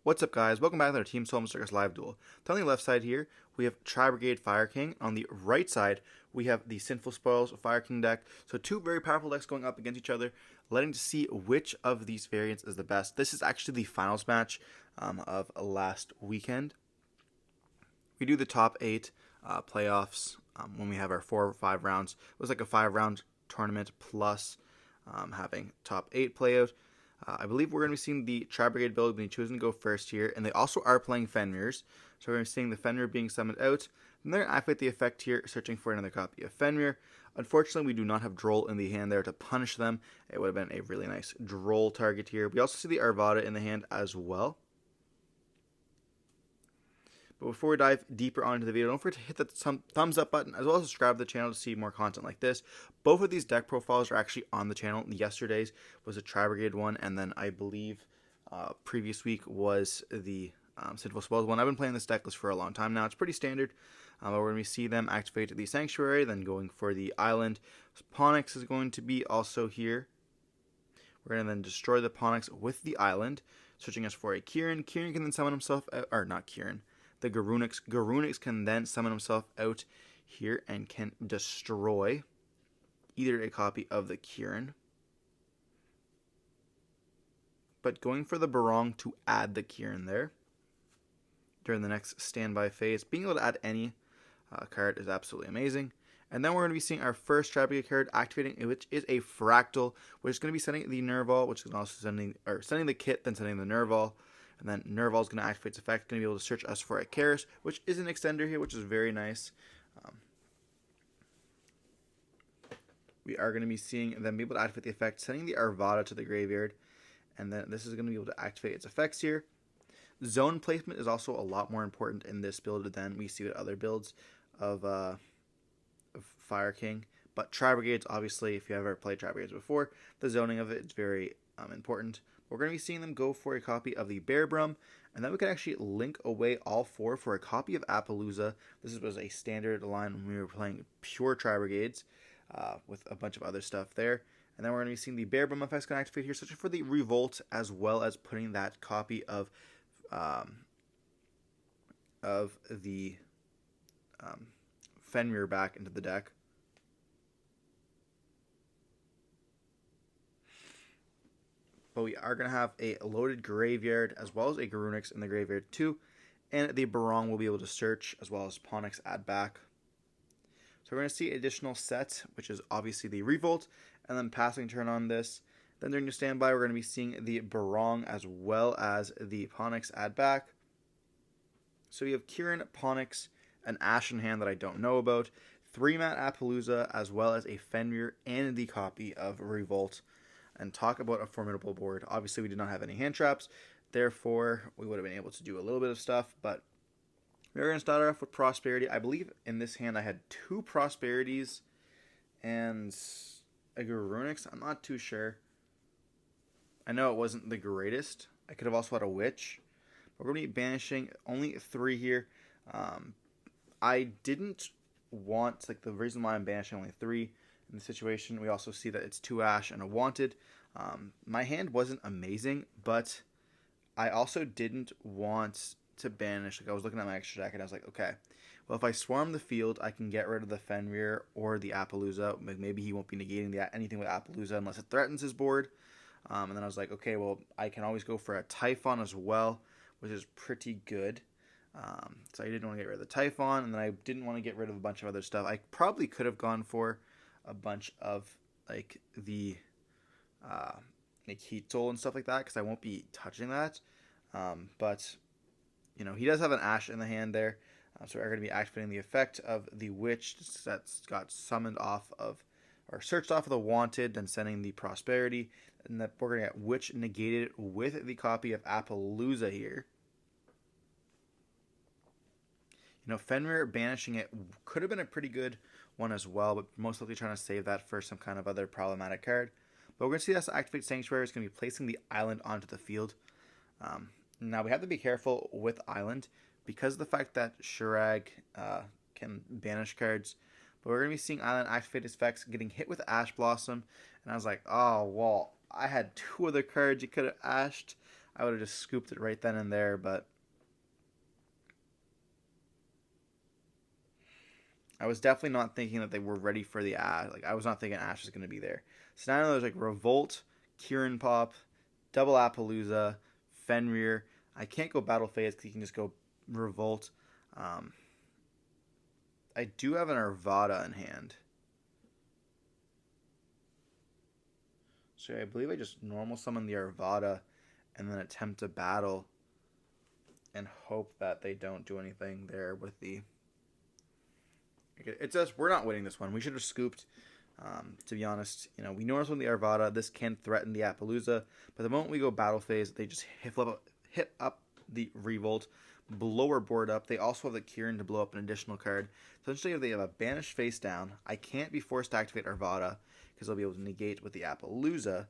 What's up, guys? Welcome back to our Team Solemn Circus live duel. On the left side here, we have Tri-Brigade Fire King. On the right side, we have the Sinful Spoils Fire King deck. So two very powerful decks going up against each other, letting to see which of these variants is the best. This is actually the finals match of last weekend. We do the top 8 playoffs when we have our 4 or 5 rounds. It was like a 5-round tournament plus having top 8 playout. I believe we're going to be seeing the Tri-Brigade build being chosen to go first here, and they also are playing Fenrir's. So we're going to be seeing the Fenrir being summoned out, and they're going to activate the effect here, searching for another copy of Fenrir. Unfortunately, we do not have Droll in the hand there to punish them. It would have been a really nice Droll target here. We also see the Arvada in the hand as well. But before we dive deeper onto the video, don't forget to hit that thumbs up button, as well as subscribe to the channel to see more content like this. Both of these deck profiles are actually on the channel. Yesterday's was a Tri-Brigade one, and then I believe previous week was the Sinful Spoils one. I've been playing this deck list for a long time now. It's pretty standard. But we're going to see them activate the Sanctuary, then going for the Island. Ponix is going to be also here. We're going to then destroy the Ponix with the Island, searching us for a Kieran. Kieran can then summon himself out, or not Kieran. The Garunix. Garunix can then summon himself out here and can destroy either a copy of the Kieran. But going for the Barong to add the Kieran there during the next standby phase. Being able to add any card is absolutely amazing. And then we're going to be seeing our first Tri-Brigade card activating, which is a Fractal, which is going to be sending the Nerval, which is also sending the kit, then sending the Nerval. And then Nerval is going to activate its effect, going to be able to search us for a Karis, which is an extender here, which is very nice. We are going to be seeing them be able to activate the effect, sending the Arvada to the graveyard. And then this is going to be able to activate its effects here. Zone placement is also a lot more important in this build than we see with other builds of Fire King. But Tri-Brigades, obviously, if you ever played Tri-Brigades before, the zoning of it is very important. We're going to be seeing them go for a copy of the Bearbrum, and then we can actually link away all 4 for a copy of Appaloosa. This was a standard line when we were playing pure Tri-Brigades with a bunch of other stuff there. And then we're going to be seeing the Bearbrum effects going to activate here, searching for the Revolt, as well as putting that copy of the Fenrir back into the deck. But we are going to have a loaded graveyard as well as a Garunix in the graveyard too. And the Barong will be able to search as well as Ponix add back. So we're going to see additional set, which is obviously the Revolt, and then passing turn on this. Then during your standby, we're going to be seeing the Barong as well as the Ponix add back. So we have Kieran, Ponix, an Ash in hand that I don't know about, 3-mat Appaloosa, as well as a Fenrir and the copy of Revolt. And talk about a formidable board. Obviously, we did not have any hand traps, therefore we would have been able to do a little bit of stuff, but we're going to start off with Prosperity. I believe in this hand I had 2 Prosperities and a Garunix. I'm not too sure. I know it wasn't the greatest. I could have also had a Witch. But we're going to be banishing only 3 here. I didn't want, like, the reason why I'm banishing only 3 in the situation, we also see that it's 2 Ash and a Wanted. My hand wasn't amazing, but I also didn't want to banish. Like, I was looking at my extra deck and I was like, okay, well, if I swarm the field, I can get rid of the Fenrir or the Appaloosa. Maybe he won't be negating anything with Appaloosa unless it threatens his board. And then I was like, okay, well, I can always go for a Typhon as well, which is pretty good. So I didn't want to get rid of the Typhon, and then I didn't want to get rid of a bunch of other stuff. I probably could have gone for a bunch of like the like Heat Soul and stuff like that, because I won't be touching that. But you know, he does have an Ash in the hand there, so we're going to be activating the effect of the Witch that's got summoned off of, or searched off of the Wanted, then sending the Prosperity, and that we're going to get Witch negated with the copy of Appaloosa here. You know, Fenrir banishing it could have been a pretty good one as well, but most likely trying to save that for some kind of other problematic card. But we're going to see us activate Sanctuary. It's going to be placing the Island onto the field. Now, we have to be careful with Island because of the fact that Shirag can banish cards. But we're going to be seeing Island activate its effects, getting hit with Ash Blossom. And I was like, oh, well, I had 2 other cards you could have ashed. I would have just scooped it right then and there, but I was definitely not thinking that they were ready for the Ash. Like, I was not thinking Ash was going to be there. So now there's like Revolt, Kieran Pop, Double Appaloosa, Fenrir. I can't go Battle Phase because you can just go Revolt. I do have an Arvada in hand. So I believe I just normal summon the Arvada and then attempt to battle and hope that they don't do anything there with the... It's just, we're not winning this one. We should have scooped, to be honest. You know, we normally summon the Arvada. This can threaten the Appaloosa. But the moment we go battle phase, they just hit up the Revolt, blow our board up. They also have the Kieran to blow up an additional card. Essentially, if they have a banished face down, I can't be forced to activate Arvada because they'll be able to negate with the Appaloosa.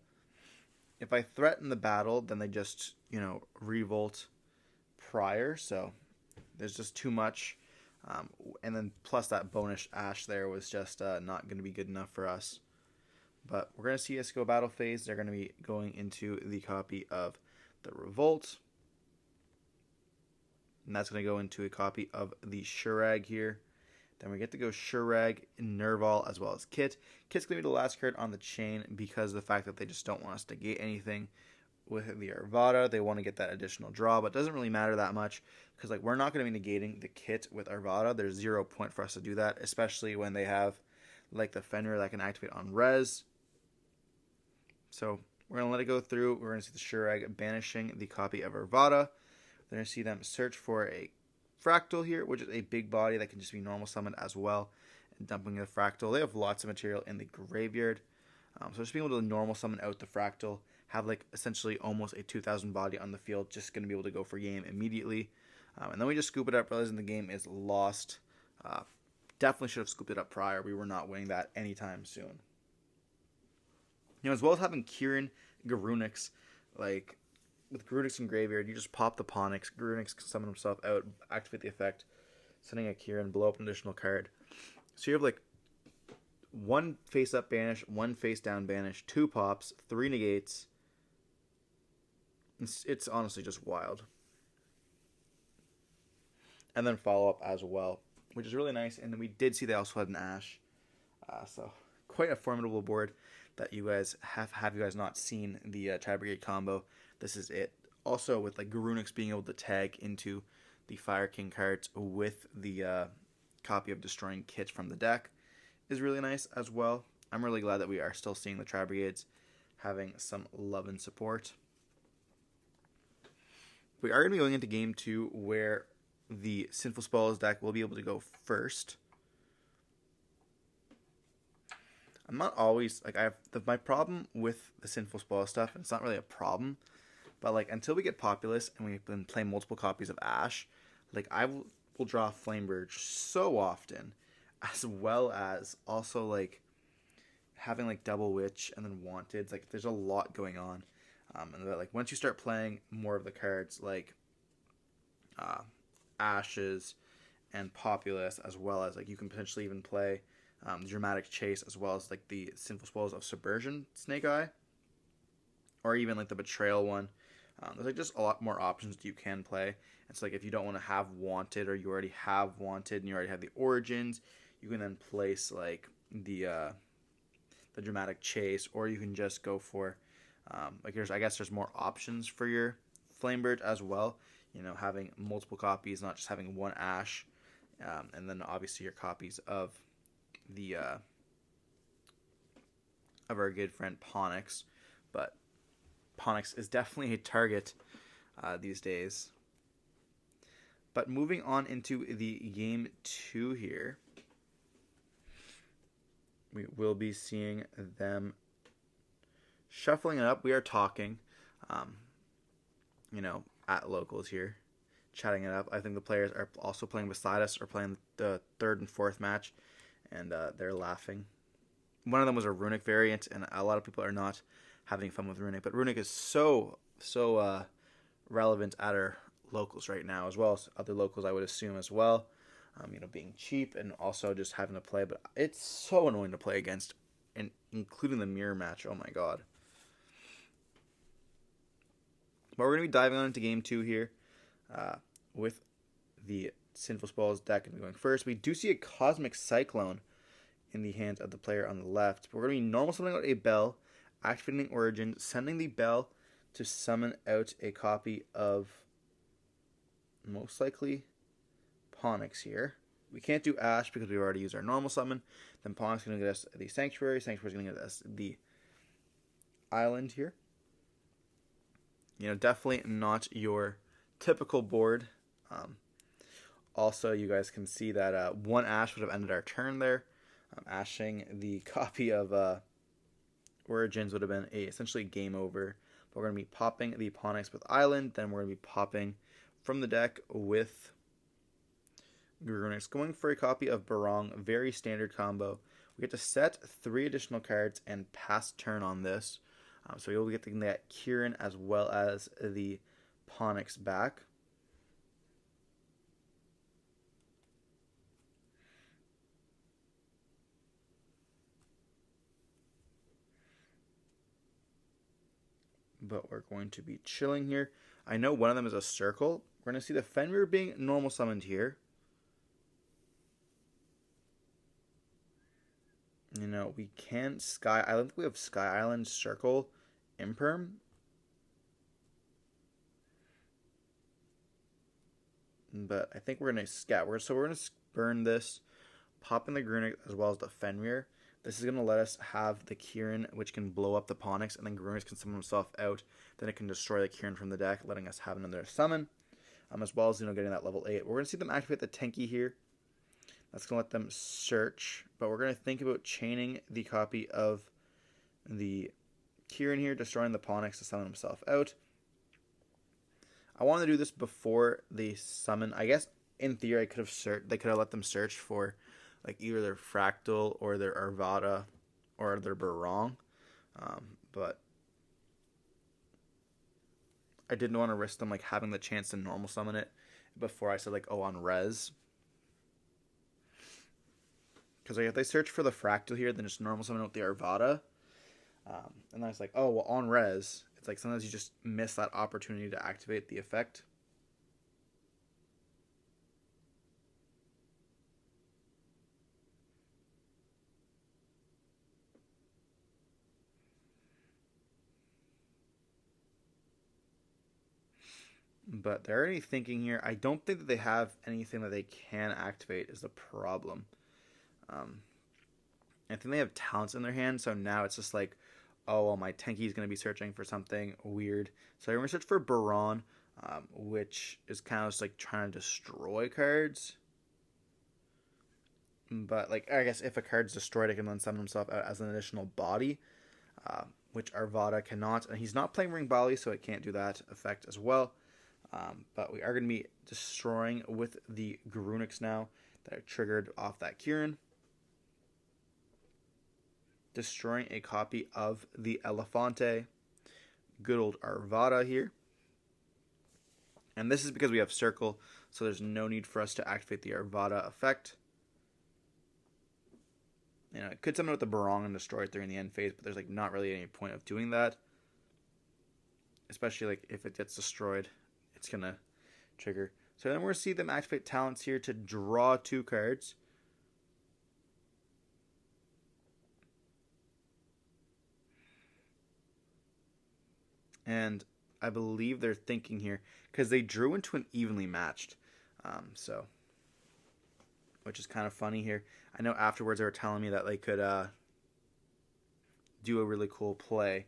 If I threaten the battle, then they just, you know, Revolt prior. So there's just too much. And then plus that bonus Ash there was just not going to be good enough for us. But we're going to see us go battle phase. They're going to be going into the copy of the Revolt. And that's going to go into a copy of the Shurag here. Then we get to go Shurag, Nerval, as well as Kit. Kit's going to be the last card on the chain because of the fact that they just don't want us to negate anything with the Arvada. They want to get that additional draw, but it doesn't really matter that much because like we're not going to be negating the Kit with Arvada. There's 0 point for us to do that, especially when they have like the Fenrir that can activate on res. So we're going to let it go through. We're going to see the Shurag banishing the copy of Arvada. We're going to see them search for a Fractal here, which is a big body that can just be normal summoned as well, and dumping the Fractal. They have lots of material in the graveyard, so just being able to normal summon out the Fractal, have like essentially almost a 2,000 body on the field, just going to be able to go for game immediately. And then we just scoop it up, realizing the game is lost. Definitely should have scooped it up prior. We were not winning that anytime soon. You know, as well as having Kieran, Garunix, like with Garunix in graveyard, you just pop the Ponix. Garunix can summon himself out, activate the effect, sending a Kieran, blow up an additional card. So you have like 1 face up banish, 1 face down banish, 2 pops, 3 negates. It's honestly just wild. And then follow up as well, which is really nice. And then we did see they also had an Ash. So quite a formidable board that you guys have you guys not seen the Tri-Brigade combo. This is it. Also with like Garunix being able to tag into the Fire King cards with the copy of Destroying Kit from the deck is really nice as well. I'm really glad that we are still seeing the Tri-Brigades having some love and support. We are going to be going into game 2 where the Sinful Spoils deck will be able to go first. I'm not always, like, my problem with the Sinful Spoils stuff, and it's not really a problem, but, like, until we get Populous and we've been playing multiple copies of Ash, like, I will draw Flamebird so often, as well as also, like, having, like, Double Witch and then Wanted. Like, there's a lot going on. And that, like, once you start playing more of the cards, like Ashes and Populous, as well as, like, you can potentially even play Dramatic Chase, as well as, like, the Sinful Spoils of Subversion Snake Eye, or even, like, the Betrayal one. There's, like, just a lot more options that you can play. It's like, if you don't want to have Wanted, or you already have Wanted and you already have the Origins, you can then place, like, the Dramatic Chase, or you can just go for like, I guess there's more options for your Flamebird as well. You know, having multiple copies, not just having one Ash, and then obviously your copies of the of our good friend Ponix. But Ponix is definitely a target these days. But moving on into the game 2 here, we will be seeing them shuffling it up. We are talking, you know, at locals here, chatting it up. I think the players are also playing beside us, or playing the 3rd and 4th match, and they're laughing. One of them was a Runic variant, and a lot of people are not having fun with Runic, but Runic is so relevant at our locals right now, as well as other locals, I would assume, as well. You know, being cheap and also just having to play, but it's so annoying to play against, and including the mirror match. Oh my god. But we're going to be diving on into game 2 here with the Sinful Spells deck and going first. We do see a Cosmic Cyclone in the hands of the player on the left. But we're going to be normal summoning out a bell, activating Origin, sending the bell to summon out a copy of most likely Ponix here. We can't do Ash because we already used our normal summon. Then Ponix is going to get us the Sanctuary. Sanctuary is going to get us the Island here. You know, definitely not your typical board. Also, you guys can see that one Ash would have ended our turn there. Ashing the copy of Origins would have been essentially game over. But we're going to be popping the Ponix with Island. Then we're going to be popping from the deck with Grunix. Going for a copy of Barong. Very standard combo. We get to set 3 additional cards and pass turn on this. So you'll get that Kieran as well as the Ponix back. But we're going to be chilling here. I know one of them is a Circle. We're going to see the Fenrir being normal summoned here. You know, we can Sky Island. We have Sky Island, Circle, Imperm. But I think we're going to scout. So we're going to burn this, pop in the Grunic as well as the Fenrir. This is going to let us have the Kieran, which can blow up the Ponix, and then Grunic can summon himself out. Then it can destroy the Kieran from the deck, letting us have another summon, as well as, you know, getting that level 8. We're going to see them activate the Tenki here. That's going to let them search, but we're going to think about chaining the copy of the Kieran here, destroying the Ponix to summon himself out. I wanted to do this before they summon. I guess in theory they could have let them search for like either their Fractal or their Arvada or their Barong, but I didn't want to risk them like having the chance to normal summon it before I said like, oh, on res. Because like, if they search for the Fractal here, then just normal summon out the Arvada. And I was like, oh, well, on res, it's like sometimes you just miss that opportunity to activate the effect. But they're already thinking here. I don't think that they have anything that they can activate is the problem. I think they have talents in their hand, so now it's just like, oh, well, my Tenki is going to be searching for something weird. So I'm going to search for Baron, which is kind of just like trying to destroy cards. But like, I guess if a card's destroyed, it can then summon himself out as an additional body, which Arvada cannot. And he's not playing Ring Bali, so it can't do that effect as well. But we are going to be destroying with the Grunix now that are triggered off that Kieran. Destroying a copy of the Elefante. Good old Arvada here. And this is because we have Circle, so there's no need for us to activate the Arvada effect. You know, it could summon with the Barong and destroy it during the end phase, but there's like not really any point of doing that. Especially like if it gets destroyed, it's gonna trigger. So then we're gonna see them activate talents here to draw 2 cards. And I believe they're thinking here because they drew into an evenly matched, which is kind of funny here. I know afterwards they were telling me that they could do a really cool play,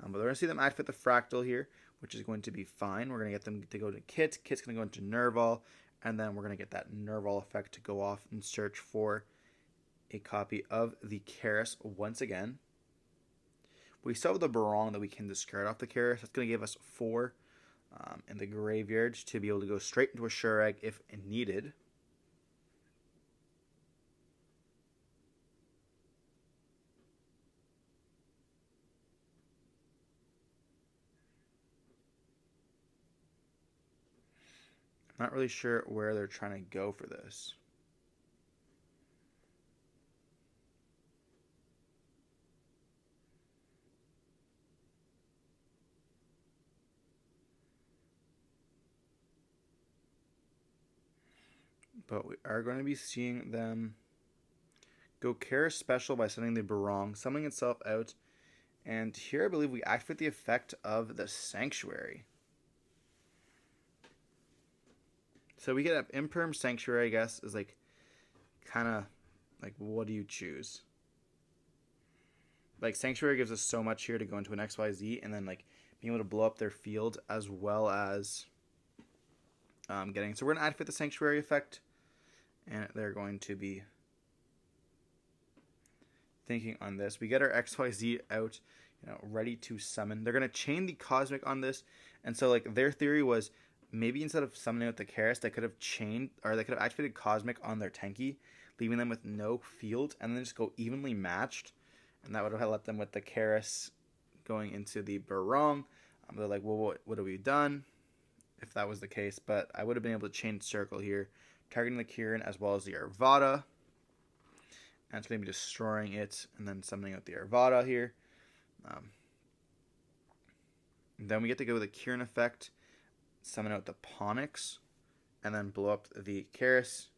but we're gonna see them activate the Fractal here, which is going to be fine. We're gonna get them to go to Kit. Kit's gonna go into Nerval, and then we're gonna get that Nerval effect to go off and search for a copy of the Karis once again. We still have the Barong that we can discard off the Karis. That's going to give us 4 in the graveyard to be able to go straight into a Shurag if needed. I'm not really sure where they're trying to go for this. But we are going to be seeing them go Karis special by sending the Barong, summoning itself out. And here I believe we activate the effect of the Sanctuary. So we get an Imperm Sanctuary, I guess, is like kind of like, what do you choose? Like, Sanctuary gives us so much here to go into an XYZ, and then like being able to blow up their field as well as getting. So we're going to activate the Sanctuary effect, and they're going to be thinking on this. We get our XYZ out, ready to summon. They're going to chain the Cosmic on this, and so like their theory was maybe instead of summoning out the Karis, they could have chained, or they could have activated Cosmic on their Tenki, leaving them with no field, and then just go evenly matched, and that would have left them with the Karis going into the Barong. They're like, well, what have we done if that was the case? But I would have been able to chain Circle here, targeting the Kirin as well as the Arvada. And it's going to be destroying it and then summoning out the Arvada here. Then we get to go with the Kirin effect, summon out the Ponix, and then blow up the Karis.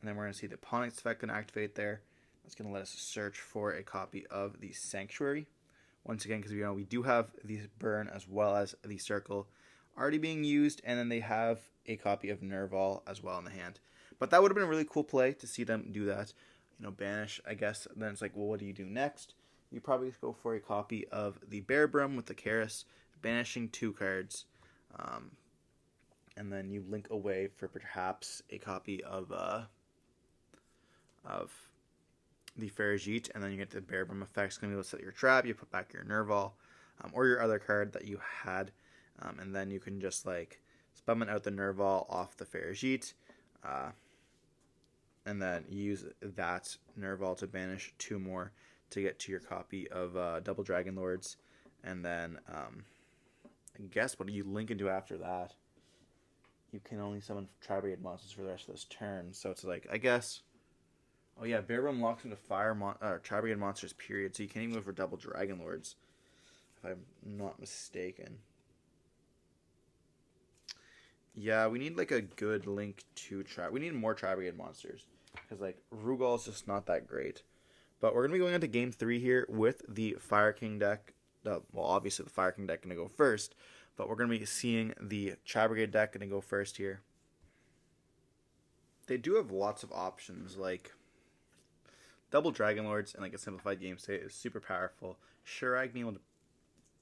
And then we're going to see the Ponix effect going to activate there. That's going to let us search for a copy of the Sanctuary. Once again, because we do have the Burn as well as the Circle already being used, and then they have a copy of Nerval as well in the hand. But that would have been a really cool play to see them do that. Banish, I guess. Then it's like, well, what do you do next? You probably just go for a copy of the Bear Brum with the Karis, banishing 2 cards. And then you link away for perhaps a copy of the Farajit, and then you get the Bear Brum effect. It's going to be able to set your trap. You put back your Nerval, or your other card that you had, and then you can just like summon out the Nerval off the Farajit, and then use that Nerval to banish 2 more to get to your copy of Double Dragon Lords, and then I guess what do you link into after that? You can only summon Tri-Brigade monsters for the rest of this turn, so it's like, I guess. Oh yeah, Bear Brum locks into Tri-Brigade monsters, period. So you can't even go for Double Dragon Lords, if I'm not mistaken. Yeah, we need like a good link to we need more Tri-Brigade monsters, because like Rugal is just not that great. But we're gonna be going into game 3 here with the Fire King deck. Well, obviously the Fire King deck gonna go first, but we're gonna be seeing the Tri-Brigade deck gonna go first here. They do have lots of options, like Double Dragon Lords and like a simplified game state is super powerful. Shurag being able to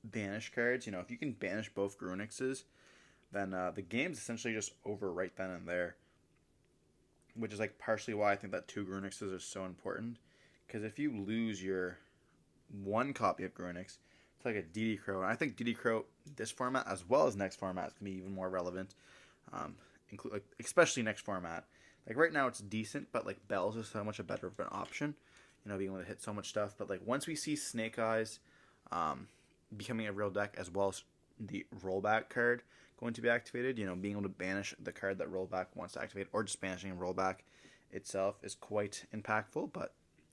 banish cards, if you can banish both Grunixes, then the game's essentially just over right then and there. Which is like partially why I think that 2 Grunixes are so important. Because if you lose your 1 copy of Grunix, it's like a DD Crow. And I think DD Crow, this format as well as next format, is going to be even more relevant. Especially next format. Like right now it's decent, but like Bells is so much a better of an option. Being able to hit so much stuff. But like once we see Snake Eyes becoming a real deck, as well as the rollback card going to be activated, being able to banish the card that rollback wants to activate, or just banishing rollback itself is quite impactful. But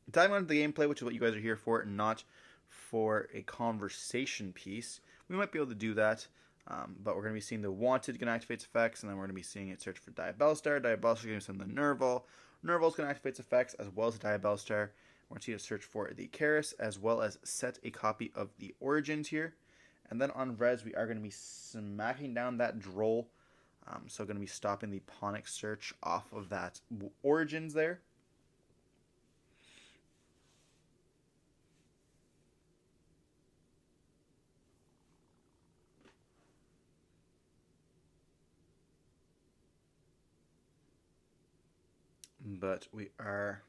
diving into the gameplay, which is what you guys are here for, and not for a conversation piece, we might be able to do that. But we're going to be seeing the Wanted going to activate its effects, and then we're going to be seeing it search for Diabellstar. Diabellstar is going to send the Nerval. Nerval is going to activate its effects, as well as Diabellstar. We're going to see it search for the Karis, as well as set a copy of the Origins here. And then on Res, we are going to be smacking down that Droll. So going to be stopping the Ponix search off of that Origins there. But we are...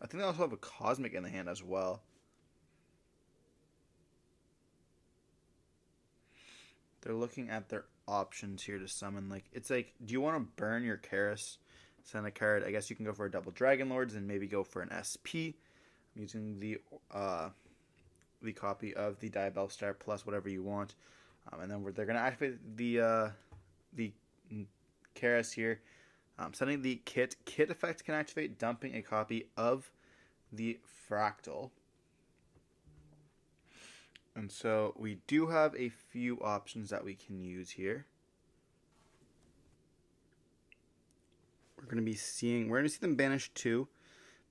I think they also have a Cosmic in the hand as well. They're looking at their options here to summon. Like, it's like, do you want to burn your Karis? Send a card. I guess you can go for a Double Dragon Lords and maybe go for an SP. I'm using the copy of the Diabellstar plus whatever you want. And then they're going to activate the Karis here. Sending the Kit. Kit effect can activate, dumping a copy of the Fractal. And so we do have a few options that we can use here. we're going to see them banish 2.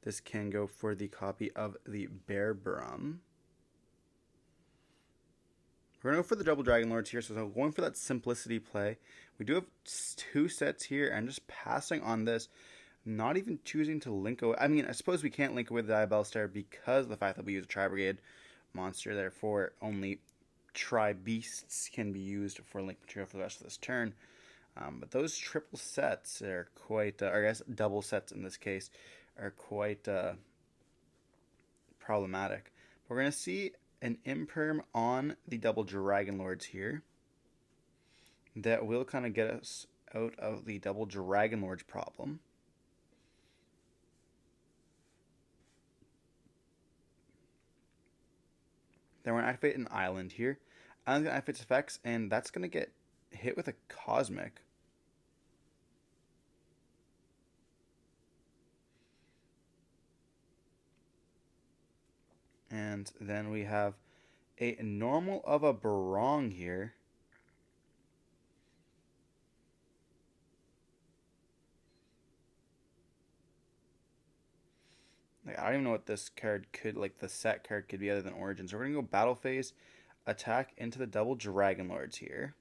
This can go for the copy of the Bear Brum. We're going to go for the double Dragon Lords here, so going for that simplicity play. We do have 2 sets here, and just passing on this, not even choosing to link away. I mean, I suppose we can't link away the Diabell Star because of the fact that we use a Tri-Brigade monster, therefore only Tri-Beasts can be used for link material for the rest of this turn. But those triple sets are quite, or I guess double sets in this case, are quite problematic. We're going to see an imperm on the double Dragon Lords here that will kind of get us out of the double Dragon Lords problem. Then we're going to activate an island here. Island's going to activate its effects, and that's going to get hit with a Cosmic. And then we have a normal of a Barong here. Like, I don't even know what this card could, like the set card could be other than Origins. So we're going to go Battle Phase, attack into the double Dragon Lords here.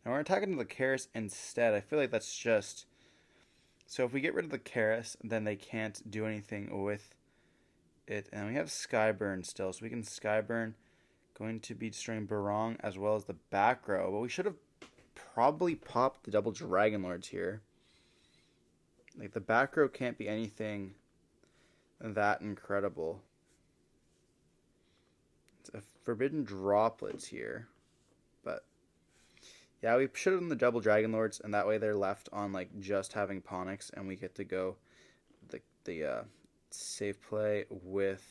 Now we're attacking the Karis instead. I feel like that's just... So if we get rid of the Karis, then they can't do anything with it. And we have Skyburn still, so we can Skyburn. Going to be destroying Barong as well as the back row. But we should have probably popped the double Dragon Lords here. Like, the back row can't be anything that incredible. It's a Forbidden Droplets here. But yeah, we should have done the double Dragon Lords, and that way they're left on like just having Ponyx, and we get to go the save play with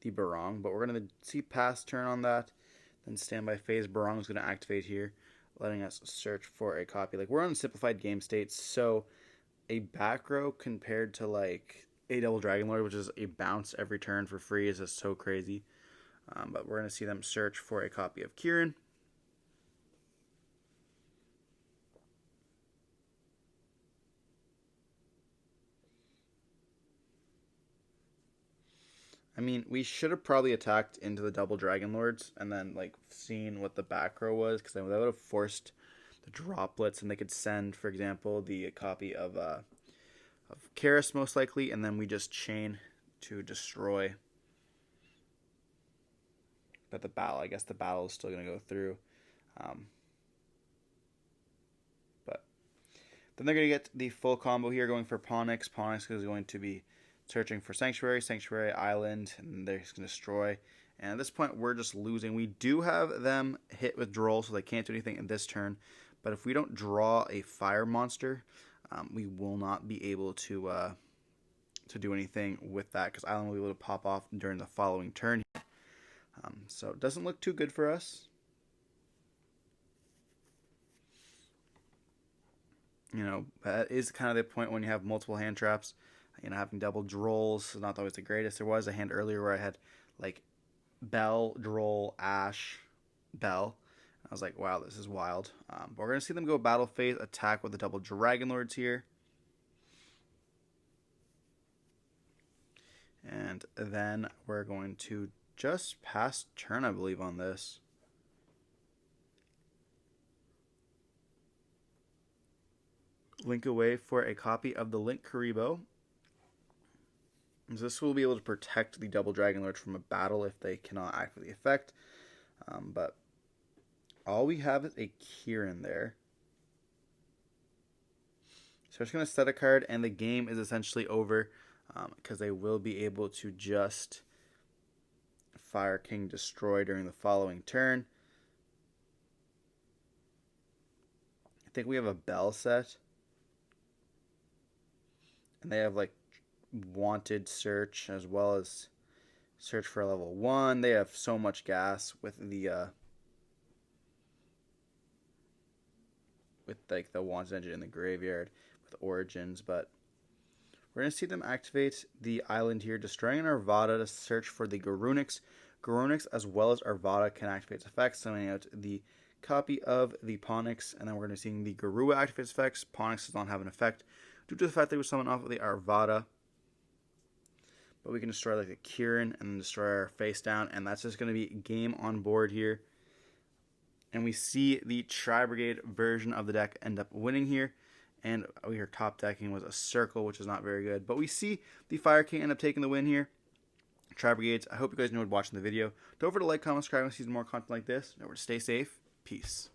the Barong. But we're going to see pass turn on that. Then standby phase. Barong is going to activate here, letting us search for a copy. Like, we're on simplified game states, so a back row compared to like a double Dragon Lord, which is a bounce every turn for free, is just so crazy. But we're going to see them search for a copy of Kieran. I mean, we should have probably attacked into the double Dragon Lords and then like seen what the back row was, because that would have forced the droplets, and they could send, for example, the copy of Karis most likely, and then we just chain to destroy. But the battle, I guess the battle is still going to go through. But then they're going to get the full combo here, going for Ponyx. Ponyx is going to be searching for Sanctuary, Island, and they're just going to destroy. And at this point, we're just losing. We do have them hit with Droll, so they can't do anything in this turn. But if we don't draw a fire monster, we will not be able to do anything with that, because Island will be able to pop off during the following turn. So it doesn't look too good for us. You know, that is kind of the point when you have multiple hand traps. You know, having double Drolls is not always the greatest. There was a hand earlier where I had, like, Bell, Droll, Ash, Bell. I was like, wow, this is wild. But we're going to see them go battle phase, attack with the double Dragon Lords here. And then we're going to just pass turn, I believe, on this. Link away for a copy of the Link Karibo. So this will be able to protect the double Dragon Lord from a battle if they cannot activate the effect. But all we have is a Kieran there. So we're just going to set a card, and the game is essentially over, because they will be able to just Fire King destroy during the following turn. I think we have a Bell set. And they have like Wanted Search as well as Search for level 1. They have so much gas with the like the Wanted engine in the graveyard with Origins, but we're going to see them activate the island here, destroying an Arvada to search for the Garunix. Garunix as well as Arvada can activate its effects, sending out the copy of the Ponix, and then we're going to be seeing the Garua activate its effects. Ponix does not have an effect due to the fact that we summon off of the Arvada. But we can destroy like the Kieran and then destroy our face down, and that's just going to be game on board here. And we see the Tri-Brigade version of the deck end up winning here. And we are top decking was a Circle, which is not very good. But we see the Fire King end up taking the win here. Tri-Brigades, I hope you guys enjoyed watching the video. Don't forget to like, comment, subscribe, and see some more content like this. Remember to stay safe. Peace.